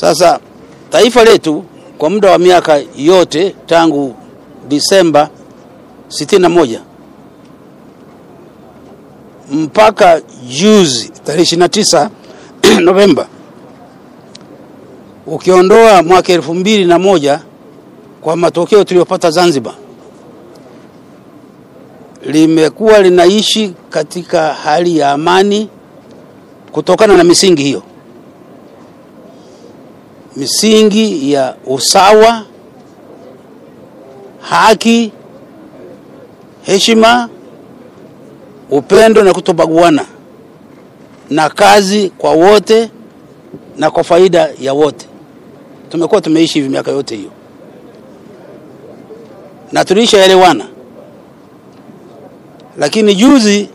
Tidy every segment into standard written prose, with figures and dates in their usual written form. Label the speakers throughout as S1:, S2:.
S1: Sasa taifa letu kwa muda wa miaka yote tangu Disemba 61 mpaka juzi tarehe 29 Novemba, ukiondoa mwaka 2001 kwa matokeo tuliyopata Zanzibar, limekuwa linaishi katika hali ya amani kutokana na misingi hiyo, misingi ya usawa, haki, heshima, upendo na kutobaguana, na kazi kwa wote na kwa faida ya wote. Tumekuwa tumeishi hivi miaka yote hiyo, na tulishaelewana. Lakini juzi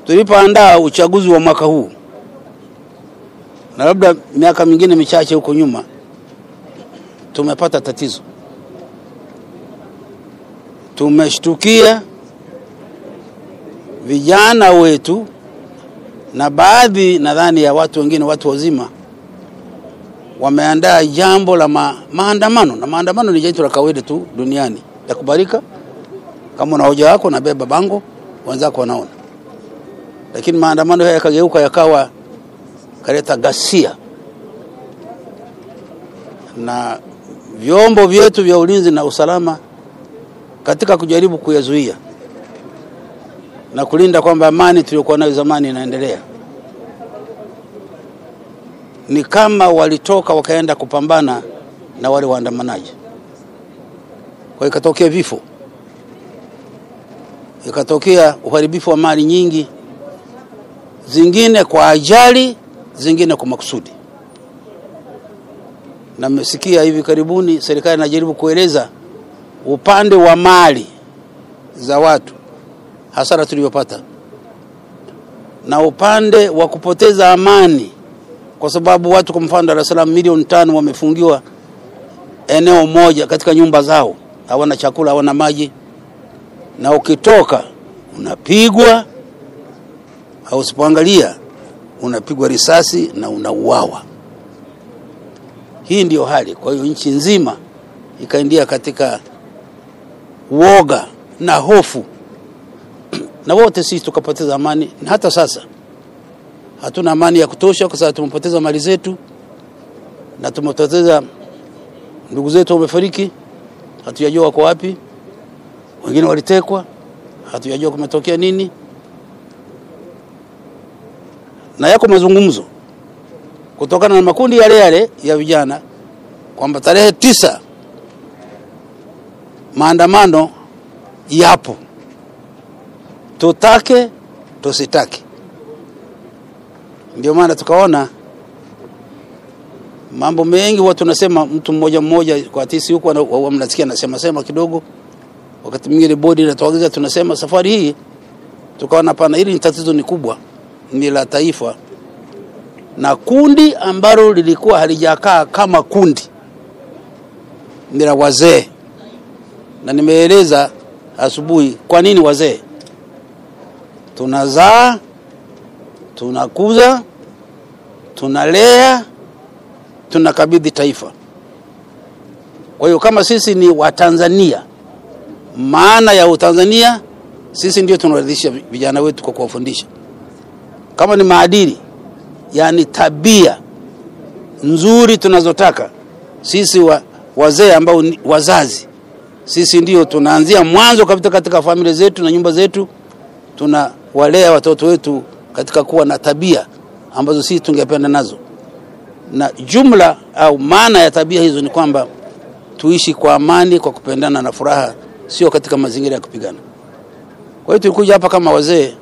S1: tulipoandaa uchaguzi wa mwaka huu, na labda miaka mingine michache huko nyuma, tumepata tatizo. Tumeshtukia vijana wetu na baadhi nadhani ya watu wengine, watu wazima, wameandaa jambo la maandamano. Na maandamano ni jambo la kawaida tu duniani, ya kubalika. Kama una hoja yako na beba bango, wenzako wanaona. Lakini maandamano haya yakageuka yakawa kaleta ghasia, na vyombo vyetu vya ulinzi na usalama katika kujaribu kuyazuia na kulinda kwamba amani tuliyokuwa nayo zamani inaendelea, ni kama walitoka wakaenda kupambana na wale waandamanaji. Kwa ikatokea vifo, ikatokea uharibifu wa mali nyingi, zingine kwa ajali, zingine kwa makusudi. Na mmesikia hivi karibuni serikali inajaribu kueleza upande wa mali za watu, hasara tuliyopata, na upande wa kupoteza amani, kwa sababu watu kwa mfano Dar es Salaam milioni 5 wamefungiwa eneo moja katika nyumba zao, hawana chakula, hawana maji, na ukitoka unapigwa, au usipoangalia unapigwa risasi na unauawa. Hii ndio hali. Kwa hiyo nchi nzima ikaingia katika woga na hofu, na wote sisi tukapoteza amani. Na hata sasa hatuna amani ya kutosha, kwa sababu tumepoteza mali zetu na tumepoteza ndugu zetu wamefariki, hatujajua wako wapi, wengine walitekwa, hatujajua kumetokea nini. Na yako mazungumzo kutokana na makundi yale ya vijana kwamba tarehe 9 maandamano yapo, tutake tusitake. Ndio maana tukaona mambo mengi watu nasema mtu mmoja mmoja kwa tisi huko mnasikia nasema kidogo, wakati mwingine bodi inatuagiza tunasema. Safari hii tukaona pana, hili ni tatizo ni kubwa, ni la taifa, na kundi ambalo lilikuwa halijakaa kama kundi ni la wazee. Na nimeeleza asubuhi kwa nini wazee. Tunazaa, tunakuza, tunalea, tunakabidhi taifa. Kwa hiyo kama sisi ni Watanzania, maana ya Utanzania, sisi ndio tunaridhisha vijana wetu kwa kuwafundisha. Kama ni maadili, yani tabia nzuri tunazotaka, sisi wazee ambao wazazi, sisi ndio tunaanzia mwanzo kabisa katika familia zetu na nyumba zetu. Tunawalea watoto wetu katika kuwa na tabia ambazo sisi tungependa nazo. Na jumla au maana ya tabia hizo ni kwamba tuishi kwa amani, kwa kupendana na furaha, sio katika mazingira ya kupigana. Kwa hiyo tulikuja hapa kama wazee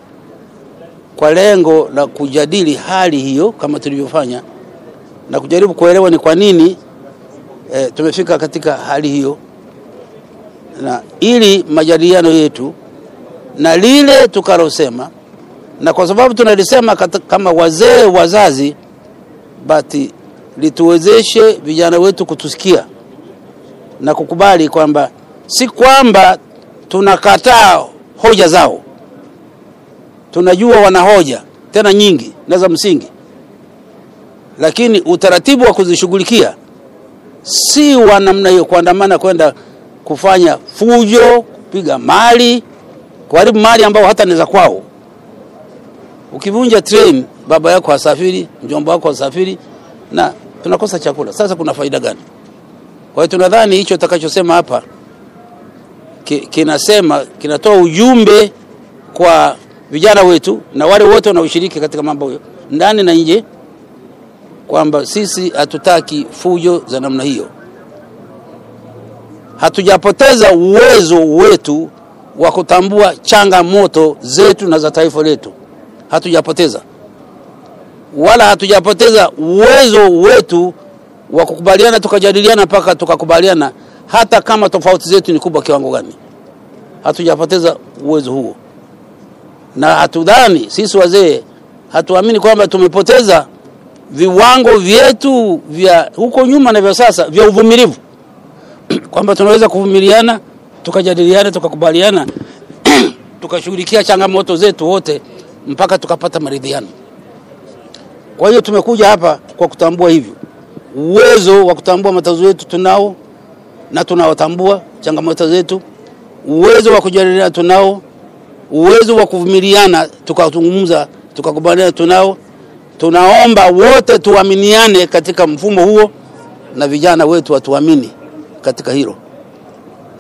S1: kwa lengo la kujadili hali hiyo kama tulivyofanya, na kujaribu kuelewa ni kwa nini tumefika katika hali hiyo, na ili majadiliano yetu na lile tukalosema, na kwa sababu tunalisema kama wazee wazazi, basi lituwezeshe vijana wetu kutusikia na kukubali kwamba si kwamba tunakataa hoja zao. Tunajua wana hoja tena nyingi na za msingi, lakini utaratibu wa kuzishughulikia si wa namna hiyo, kuandamana kwenda kufanya fujo, kupiga mali, kuharibu mali ambao hata ni za kwao. Ukivunja train, baba yako hasafiri, mjomba wako hasafiri, na tunakosa chakula. Sasa kuna faida gani? Kwa hiyo tunadhani hicho utakachosema hapa kinatoa ujumbe kwa vijana wetu na wale wote wanaoshiriki katika mambo ndani na nje, kwamba sisi hatutaki fujo za namna hiyo. Hatujapoteza uwezo wetu wa kutambua changamoto zetu na za taifa letu. Hatujapoteza. Wala hatujapoteza uwezo wetu wa kukubaliana, tukajadiliana mpaka tukakubaliana, hata kama tofauti zetu ni kubwa kiwango gani. Hatujapoteza uwezo huo. Na hatudhani sisi wazee, hatuamini kwamba tumepoteza viwango vyetu vya huko nyuma na vya sasa vya uvumilivu, kwamba tunaweza kuvumiliana, tukajadiliana, tukakubaliana, tukashughulikia changamoto zetu wote mpaka tukapata maridhiano. Kwa hiyo tumekuja hapa kwa kutambua hivyo. Uwezo wa kutambua matatizo yetu tunao na tunawatambua changamoto zetu. Uwezo wa kujadiliana tunao. Uwezo wa kuvumiliana, tukazungumza, tukakubaliana tunao. Tunaomba wote tuaminiane katika mfumo huo, na vijana wetu watuamini katika hilo.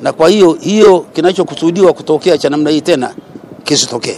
S1: Na kwa hiyo kinachokusudiwa kutokea cha namna hii tena kisitokee.